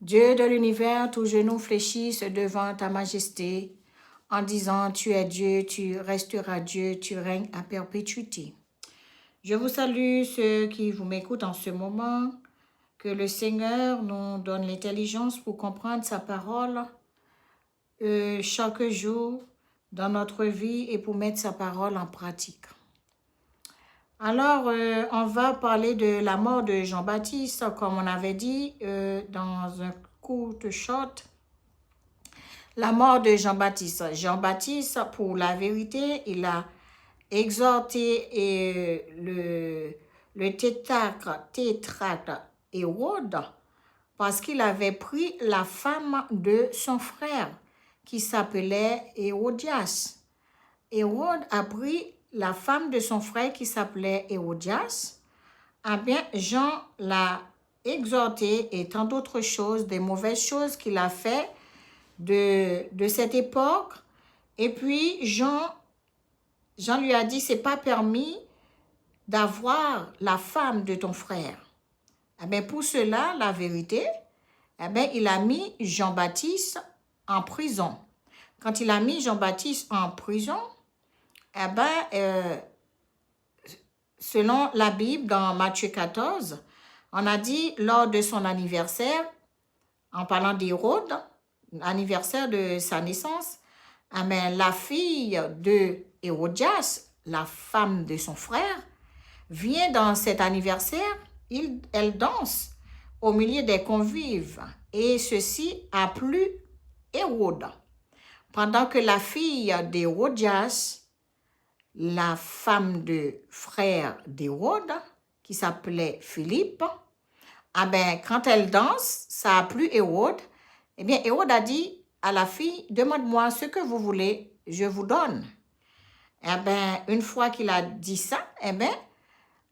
Dieu de l'univers, tous genoux fléchissent devant ta majesté en disant, tu es Dieu, tu resteras Dieu, tu règnes à perpétuité. Je vous salue ceux qui vous m'écoutent en ce moment. Que le Seigneur nous donne l'intelligence pour comprendre sa parole chaque jour dans notre vie et pour mettre sa parole en pratique. Alors, on va parler de la mort de Jean-Baptiste, comme on avait dit dans un court short. La mort de Jean-Baptiste. Jean-Baptiste, pour la vérité, il a exhorté le tétrarque Hérode parce qu'il avait pris la femme de son frère qui s'appelait Hérodias. Hérode a pris la femme de son frère qui s'appelait Hérodias. Eh bien, Jean l'a exhorté et tant d'autres choses, des mauvaises choses qu'il a fait de cette époque. Et puis, Jean lui a dit, c'est pas permis d'avoir la femme de ton frère. Eh bien, pour cela, la vérité, eh bien, il a mis Jean-Baptiste en prison. Quand il a mis Jean-Baptiste en prison, eh bien, selon la Bible, dans Matthieu 14, on a dit, lors de son anniversaire, en parlant d'Hérode, l'anniversaire de sa naissance, eh bien, la fille de Hérodias, la femme de son frère, vient dans cet anniversaire, elle danse au milieu des convives et ceci a plu Hérode. Pendant que la fille d'Hérodias, la femme de frère d'Hérode, qui s'appelait Philippe, ah ben, quand elle danse, ça a plu Hérode. Eh bien, Hérode a dit à la fille, demande-moi ce que vous voulez, je vous donne. Eh bien, une fois qu'il a dit ça, eh bien,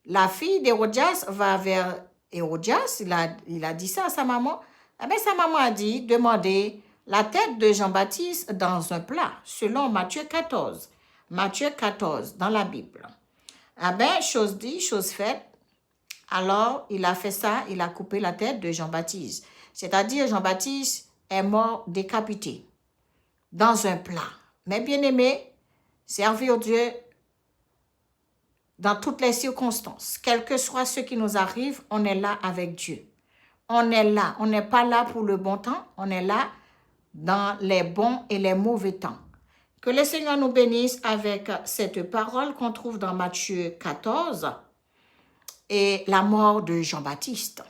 la fille d'Hérodias va vers Hérodias, il a dit ça à sa maman. Eh bien, sa maman a dit, demandez la tête de Jean-Baptiste dans un plat, selon Matthieu 14. Matthieu 14, dans la Bible. Eh bien, chose dit, chose faite. Alors, il a fait ça, il a coupé la tête de Jean-Baptiste. C'est-à-dire, Jean-Baptiste est mort décapité dans un plat. Mais bien aimé, servir Dieu dans toutes les circonstances, quel que soit ce qui nous arrive, on est là avec Dieu. On est là, on n'est pas là pour le bon temps, on est là dans les bons et les mauvais temps. Que le Seigneur nous bénisse avec cette parole qu'on trouve dans Matthieu 14 et la mort de Jean-Baptiste.